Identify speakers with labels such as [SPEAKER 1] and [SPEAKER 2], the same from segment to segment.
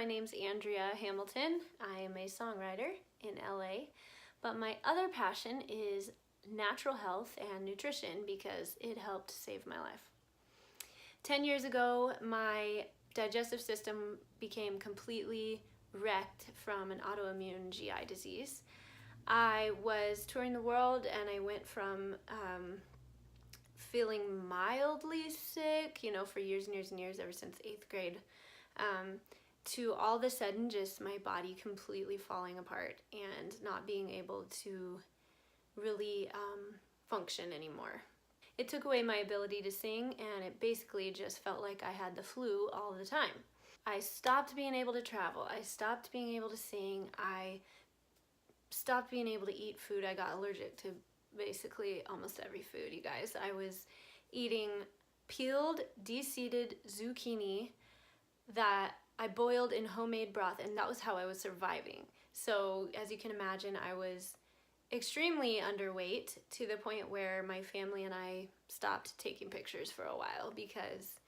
[SPEAKER 1] name's Andrea Hamilton. I am a songwriter in LA, but my other passion is natural health and nutrition because it helped save my life. 10 years ago, my digestive system became completely wrecked from an autoimmune GI disease. I was touring the world and I went from feeling mildly sick, for years and years and years, ever since 8th grade, to all of a sudden just my body completely falling apart and not being able to really function anymore. It took away my ability to sing, and it basically just felt like I had the flu all the time. I stopped being able to travel. I stopped being able to sing. I stopped being able to eat food. I got allergic to basically almost every food, you guys. I was eating peeled, de-seeded zucchini that I boiled in homemade broth, and that was how I was surviving. So as you can imagine, I was extremely underweight to the point where my family and I stopped taking pictures for a while because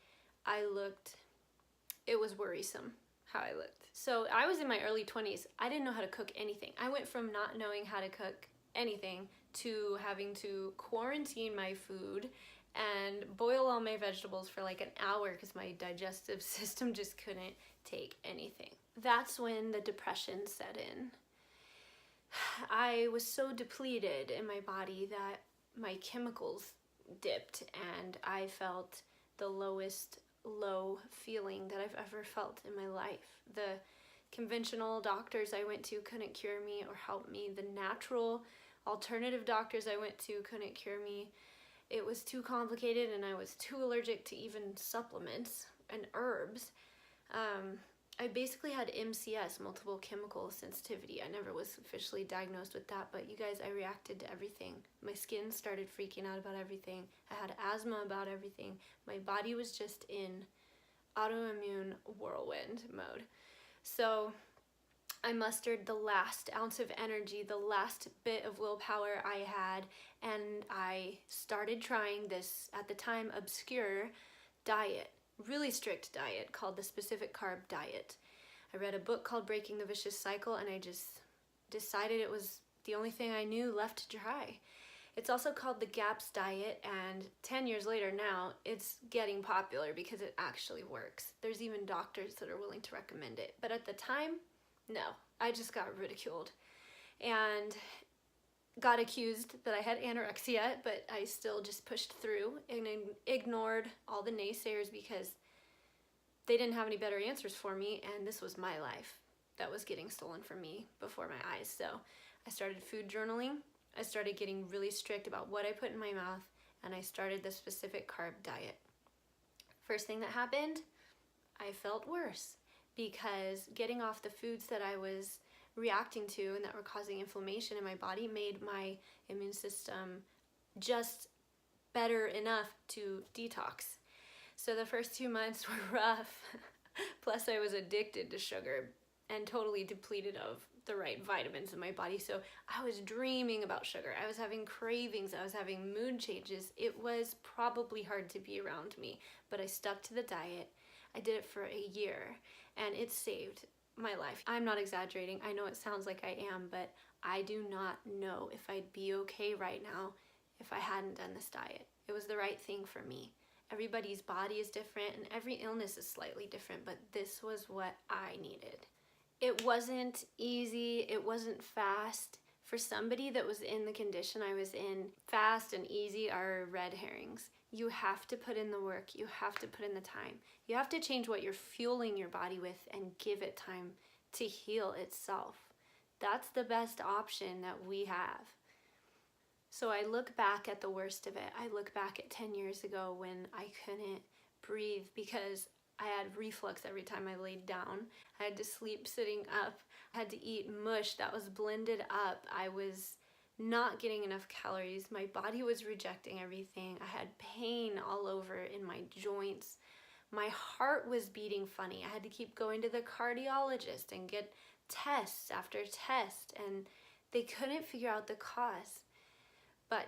[SPEAKER 1] it was worrisome how I looked. So I was in my early 20s. I didn't know how to cook anything. I went from not knowing how to cook anything to having to quarantine my food and boil all my vegetables for like an hour because my digestive system just couldn't take anything. That's when the depression set in. I was so depleted in my body that my chemicals dipped and I felt the lowest low feeling that I've ever felt in my life. The conventional doctors I went to couldn't cure me or help me. The natural alternative doctors I went to couldn't cure me. It was too complicated and I was too allergic to even supplements and herbs. I basically had MCS, multiple chemical sensitivity. I never was officially diagnosed with that, but you guys, I reacted to everything. My skin started freaking out about everything. I had asthma about everything. My body was just in autoimmune whirlwind mode. So I mustered the last ounce of energy, the last bit of willpower I had, and I started trying this, at the time, obscure diet. Really strict diet called the specific carb diet. I read a book called Breaking the Vicious Cycle and I just decided it was the only thing I knew left to try. It's also called the GAPS diet, and 10 years later now it's getting popular because it actually works. There's even doctors that are willing to recommend it. But at the time, no, I just got ridiculed and got accused that I had anorexia, but I still just pushed through and ignored all the naysayers because they didn't have any better answers for me, and this was my life that was getting stolen from me before my eyes. So I started food journaling. I started getting really strict about what I put in my mouth, and I started the specific carb diet. First thing that happened, I felt worse because getting off the foods that I was reacting to and that were causing inflammation in my body made my immune system just better enough to detox. So the first 2 months were rough. Plus I was addicted to sugar and totally depleted of the right vitamins in my body. So I was dreaming about sugar. I was having cravings. I was having mood changes. It was probably hard to be around me, but I stuck to the diet. I did it for a year and it saved my life. I'm not exaggerating. I know it sounds like I am, but I do not know if I'd be okay right now if I hadn't done this diet. It was the right thing for me. Everybody's body is different and every illness is slightly different, but this was what I needed. It wasn't easy. It wasn't fast. For somebody that was in the condition I was in, fast and easy are red herrings. You have to put in the work. You have to put in the time. You have to change what you're fueling your body with and give it time to heal itself. That's the best option that we have. So I look back at the worst of it. I look back at 10 years ago when I couldn't breathe because I had reflux every time I laid down. I had to sleep sitting up. I had to eat mush that was blended up. I was not getting enough calories. My body was rejecting everything. I had pain all over in my joints. My heart was beating funny. I had to keep going to the cardiologist and get tests after test, and they couldn't figure out the cause. But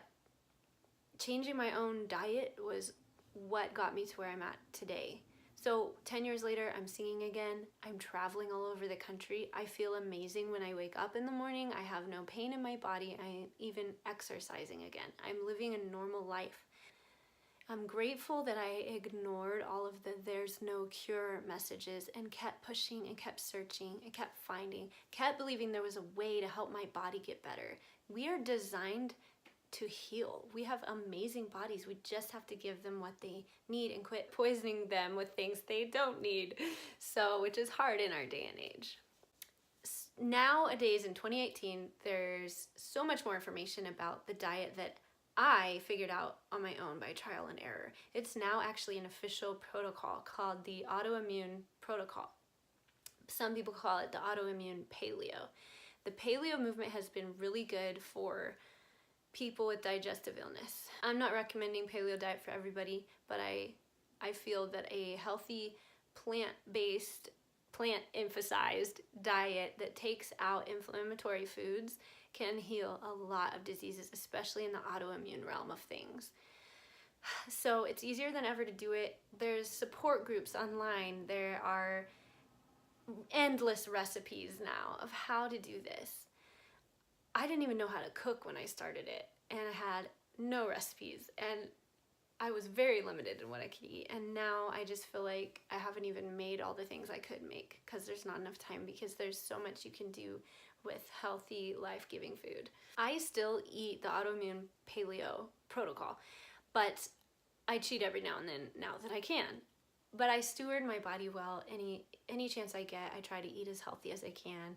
[SPEAKER 1] changing my own diet was what got me to where I'm at today. So 10 years later, I'm singing again. I'm traveling all over the country. I feel amazing when I wake up in the morning. I have no pain in my body. I'm even exercising again. I'm living a normal life. I'm grateful that I ignored all of the "there's no cure" messages and kept pushing and kept searching and kept finding, kept believing there was a way to help my body get better. We are designed to heal. We have amazing bodies. We just have to give them what they need and quit poisoning them with things they don't need. So, which is hard in our day and age. Nowadays in 2018, there's so much more information about the diet that I figured out on my own by trial and error. It's now actually an official protocol called the AutoImmune protocol. Some people call it the AutoImmune paleo. The paleo movement has been really good for people with digestive illness. I'm not recommending paleo diet for everybody, but I feel that a healthy plant-based, plant-emphasized diet that takes out inflammatory foods can heal a lot of diseases, especially in the autoimmune realm of things. So it's easier than ever to do it. There's support groups online. There are endless recipes now of how to do this. I didn't even know how to cook when I started it, and I had no recipes, and I was very limited in what I could eat, and now I just feel like I haven't even made all the things I could make because there's not enough time, because there's so much you can do with healthy, life-giving food. I still eat the autoimmune paleo protocol, but I cheat every now and then now that I can. But I steward my body well. Any chance I get, I try to eat as healthy as I can.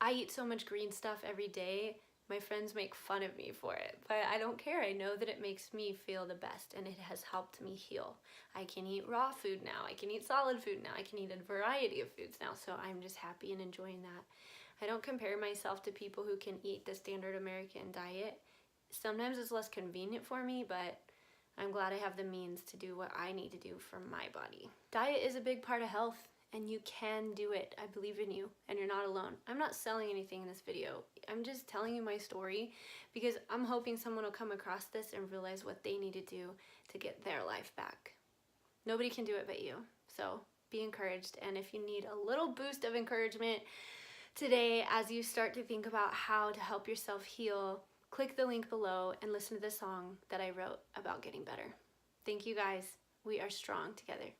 [SPEAKER 1] I eat so much green stuff every day. My friends make fun of me for it, but I don't care. I know that it makes me feel the best, and it has helped me heal. I can eat raw food now. I can eat solid food now. I can eat a variety of foods now, so I'm just happy and enjoying that. I don't compare myself to people who can eat the standard American diet. Sometimes it's less convenient for me, but I'm glad I have the means to do what I need to do for my body. Diet is a big part of health, and you can do it. I believe in you, and you're not alone. I'm not selling anything in this video. I'm just telling you my story because I'm hoping someone will come across this and realize what they need to do to get their life back. Nobody can do it but you. So be encouraged, and if you need a little boost of encouragement today as you start to think about how to help yourself heal, click the link below and listen to the song that I wrote about getting better. Thank you guys. We are strong together.